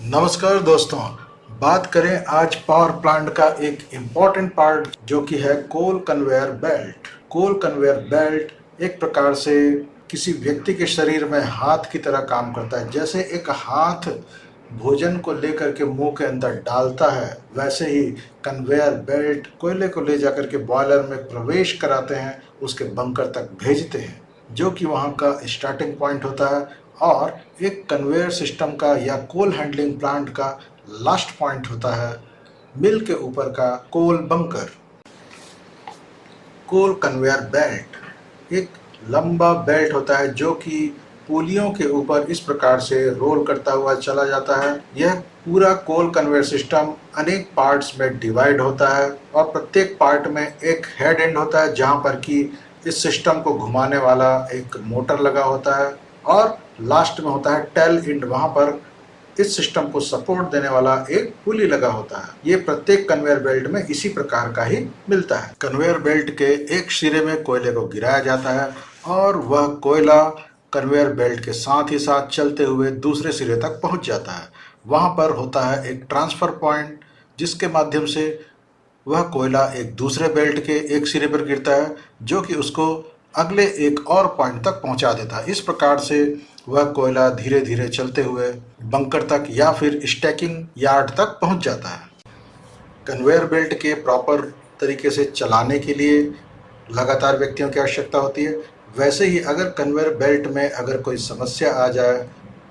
नमस्कार दोस्तों। बात करें आज पावर प्लांट का एक इम्पॉर्टेंट पार्ट जो कि है कोल कन्वेयर बेल्ट। कोल कन्वेयर बेल्ट एक प्रकार से किसी व्यक्ति के शरीर में हाथ की तरह काम करता है। जैसे एक हाथ भोजन को लेकर के मुंह के अंदर डालता है, वैसे ही कन्वेयर बेल्ट कोयले को ले जाकर के बॉयलर में प्रवेश कराते हैं, उसके बंकर तक भेजते हैं, जो कि वहाँ का स्टार्टिंग पॉइंट होता है। और एक कन्वेयर सिस्टम का या कोल हैंडलिंग प्लांट का लास्ट पॉइंट होता है मिल के ऊपर का कोल बंकर। कोल कन्वेयर बेल्ट एक लंबा बेल्ट होता है जो कि पुलियों के ऊपर इस प्रकार से रोल करता हुआ चला जाता है। यह पूरा कोल कन्वेयर सिस्टम अनेक पार्ट्स में डिवाइड होता है और प्रत्येक पार्ट में एक हेड एंड होता है जहां पर कि इस सिस्टम को घुमाने वाला एक मोटर लगा होता है, और लास्ट में होता है टेल एंड, वहां पर इस सिस्टम को सपोर्ट देने वाला एक पुली लगा होता है। ये प्रत्येक कन्वेयर बेल्ट में इसी प्रकार का ही मिलता है। कन्वेयर बेल्ट के एक सिरे में कोयले को गिराया जाता है और वह कोयला कन्वेयर बेल्ट के साथ ही साथ चलते हुए दूसरे सिरे तक पहुंच जाता है। वहां पर होता है एक ट्रांसफर पॉइंट जिसके माध्यम से वह कोयला एक दूसरे बेल्ट के एक सिरे पर गिरता है, जो कि उसको अगले एक और पॉइंट तक पहुंचा देता है। इस प्रकार से वह कोयला धीरे धीरे चलते हुए बंकर तक या फिर स्टैकिंग यार्ड तक पहुंच जाता है। कन्वेयर बेल्ट के प्रॉपर तरीके से चलाने के लिए लगातार व्यक्तियों की आवश्यकता होती है। वैसे ही अगर कन्वेयर बेल्ट में अगर कोई समस्या आ जाए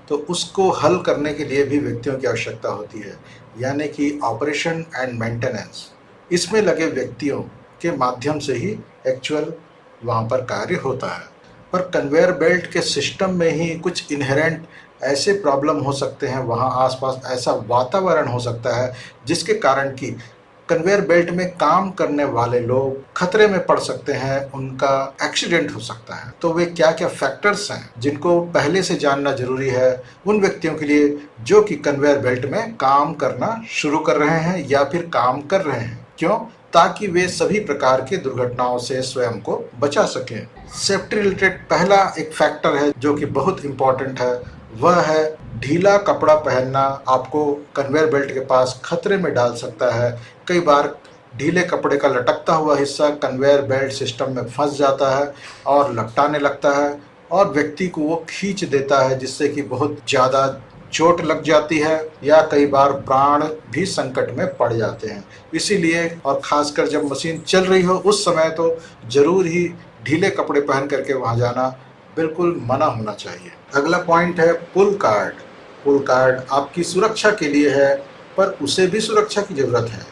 तो उसको हल करने के लिए भी व्यक्तियों की आवश्यकता होती है, यानी कि ऑपरेशन एंड मेंटेनेंस। इसमें लगे व्यक्तियों के माध्यम से ही एक्चुअल वहाँ पर कार्य होता है। पर कन्वेयर बेल्ट के सिस्टम में ही कुछ इनहेरेंट ऐसे प्रॉब्लम हो सकते हैं, वहाँ आसपास ऐसा वातावरण हो सकता है जिसके कारण कि कन्वेयर बेल्ट में काम करने वाले लोग खतरे में पड़ सकते हैं, उनका एक्सीडेंट हो सकता है। तो वे क्या क्या फैक्टर्स हैं जिनको पहले से जानना जरूरी है उन व्यक्तियों के लिए जो कि कन्वेयर बेल्ट में काम करना शुरू कर रहे हैं या फिर काम कर रहे हैं। क्यों? ताकि वे सभी प्रकार की दुर्घटनाओं से स्वयं को बचा सकें। सेफ्टी रिलेटेड पहला एक फैक्टर है जो कि बहुत इंपॉर्टेंट है, वह है ढीला कपड़ा पहनना आपको कन्वेयर बेल्ट के पास खतरे में डाल सकता है। कई बार ढीले कपड़े का लटकता हुआ हिस्सा कन्वेयर बेल्ट सिस्टम में फंस जाता है और लपटाने लगता है और व्यक्ति को वो खींच देता है, जिससे कि बहुत ज़्यादा चोट लग जाती है या कई बार प्राण भी संकट में पड़ जाते हैं। इसीलिए और ख़ासकर जब मशीन चल रही हो उस समय तो ज़रूर ही ढीले कपड़े पहन करके वहाँ जाना बिल्कुल मना होना चाहिए। अगला पॉइंट है पुल कार्ड। पुल कार्ड आपकी सुरक्षा के लिए है, पर उसे भी सुरक्षा की ज़रूरत है।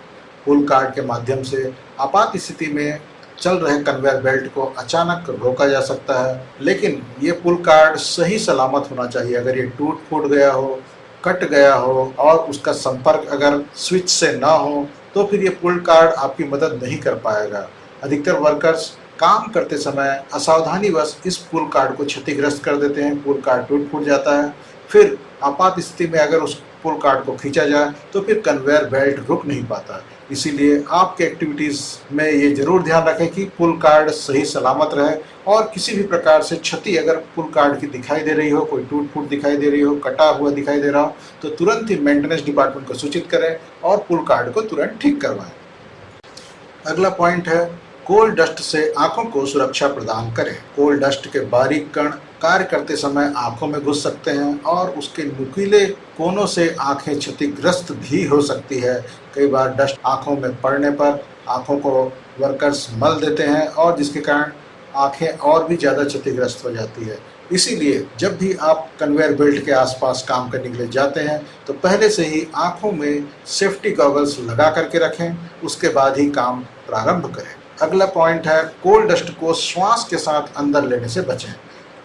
पुल कार्ड के माध्यम से आपात स्थिति में चल रहे कन्वेयर बेल्ट को अचानक रोका जा सकता है, लेकिन ये पुल कार्ड सही सलामत होना चाहिए। अगर ये टूट फूट गया हो, कट गया हो और उसका संपर्क अगर स्विच से ना हो तो फिर ये पुल कार्ड आपकी मदद नहीं कर पाएगा। अधिकतर वर्कर्स काम करते समय असावधानीवश इस पुल कार्ड को क्षतिग्रस्त कर देते हैं, पुल कार्ड टूट फूट जाता है। फिर आपात स्थिति में अगर उस पुल कार्ड को खींचा जाए तो फिर कन्वेयर बेल्ट रुक नहीं पाता। इसीलिए आपके एक्टिविटीज़ में ये जरूर ध्यान रखें कि पुल कार्ड सही सलामत रहे, और किसी भी प्रकार से क्षति अगर पुल कार्ड की दिखाई दे रही हो, कोई टूट फूट दिखाई दे रही हो, कटा हुआ दिखाई दे रहा हो, तो तुरंत ही मेंटेनेंस डिपार्टमेंट को सूचित करें और पुल कार्ड को तुरंत ठीक करवाएं। अगला पॉइंट है कोल डस्ट से आंखों को सुरक्षा प्रदान करें। कोल डस्ट के बारीक कण कार्य करते समय आंखों में घुस सकते हैं और उसके नुकीले कोनों से आंखें क्षतिग्रस्त भी हो सकती है। कई बार डस्ट आंखों में पड़ने पर आंखों को वर्कर्स मल देते हैं और जिसके कारण आंखें और भी ज़्यादा क्षतिग्रस्त हो जाती है। इसीलिए जब भी आप कन्वेयर बेल्ट के आसपास काम करने के लिए जाते हैं तो पहले से ही आंखों में सेफ्टी गॉगल्स लगा करके रखें, उसके बाद ही काम प्रारंभ करें। अगला पॉइंट है कोल डस्ट को श्वास के साथ अंदर लेने से बचें।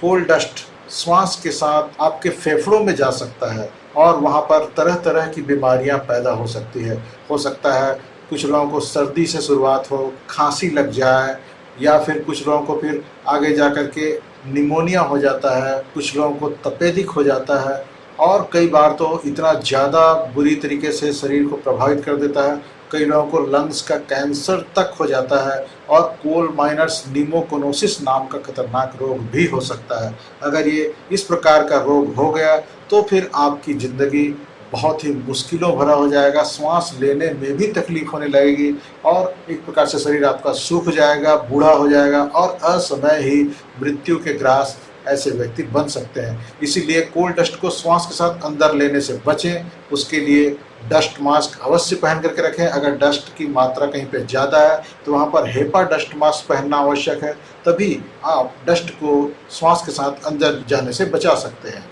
कोल डस्ट श्वास के साथ आपके फेफड़ों में जा सकता है और वहाँ पर तरह तरह की बीमारियाँ पैदा हो सकती है। हो सकता है कुछ लोगों को सर्दी से शुरुआत हो, खांसी लग जाए, या फिर कुछ लोगों को फिर आगे जा कर के निमोनिया हो जाता है, कुछ लोगों को तपेदिक हो जाता है, और कई बार तो इतना ज़्यादा बुरी तरीके से शरीर को प्रभावित कर देता है, कई लोगों को लंग्स का कैंसर तक हो जाता है और कोल माइनर्स निमोकोनोसिस नाम का खतरनाक रोग भी हो सकता है। अगर ये इस प्रकार का रोग हो गया तो फिर आपकी ज़िंदगी बहुत ही मुश्किलों भरा हो जाएगा, श्वास लेने में भी तकलीफ होने लगेगी और एक प्रकार से शरीर आपका सूख जाएगा, बूढ़ा हो जाएगा और असमय ही मृत्यु के ग्रास ऐसे व्यक्ति बन सकते हैं। इसीलिए कोल डस्ट को श्वास के साथ अंदर लेने से बचें। उसके लिए डस्ट मास्क अवश्य पहन करके रखें। अगर डस्ट की मात्रा कहीं पे ज़्यादा है तो वहाँ पर हेपा डस्ट मास्क पहनना आवश्यक है, तभी आप डस्ट को श्वास के साथ अंदर जाने से बचा सकते हैं।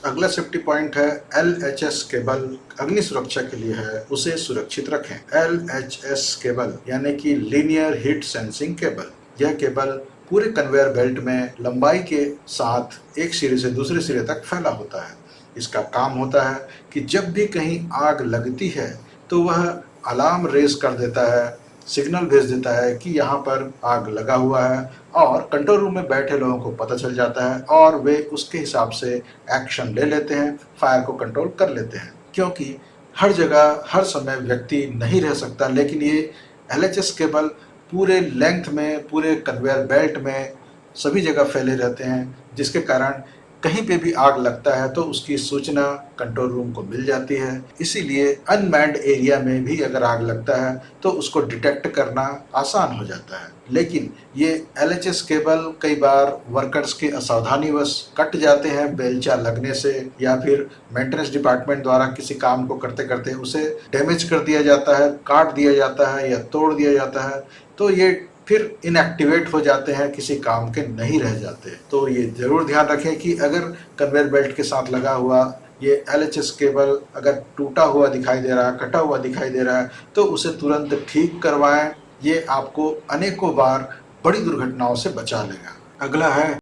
अगला सेफ्टी पॉइंट है LHS केबल। अग्नि सुरक्षा के लिए है, उसे सुरक्षित रखें। LHS केबल यानी कि लीनियर हीट सेंसिंग केबल। यह केबल पूरे कन्वेयर बेल्ट में लंबाई के साथ एक सिरे से दूसरे सिरे तक फैला होता है। इसका काम होता है कि जब भी कहीं आग लगती है तो वह अलार्म रेज कर देता है, सिग्नल भेज देता है कि यहाँ पर आग लगा हुआ है और कंट्रोल रूम में बैठे लोगों को पता चल जाता है और वे उसके हिसाब से एक्शन ले लेते हैं, फायर को कंट्रोल कर लेते हैं। क्योंकि हर जगह हर समय व्यक्ति नहीं रह सकता, लेकिन ये LHS केबल पूरे लेंथ में, पूरे कन्वेयर बेल्ट में सभी जगह फैले रहते हैं, जिसके कारण कहीं पे भी आग लगता है तो उसकी सूचना कंट्रोल रूम को मिल जाती है। इसीलिए अनमैन्ड एरिया में भी अगर आग लगता है तो उसको डिटेक्ट करना आसान हो जाता है। लेकिन ये LHS केबल कई बार वर्कर्स के असावधानीवश कट जाते हैं बेलचा लगने से, या फिर मेंटेनेंस डिपार्टमेंट द्वारा किसी काम को करते करते उसे डैमेज कर दिया जाता है, काट दिया जाता है या तोड़ दिया जाता है, तो ये फिर इनएक्टिवेट हो जाते हैं, किसी काम के नहीं रह जाते। तो ये जरूर ध्यान रखें कि अगर कन्वेयर बेल्ट के साथ लगा हुआ ये LHS केबल अगर टूटा हुआ दिखाई दे रहा है, कटा हुआ दिखाई दे रहा है, तो उसे तुरंत ठीक करवाएं। ये आपको अनेकों बार बड़ी दुर्घटनाओं से बचा लेगा। अगला है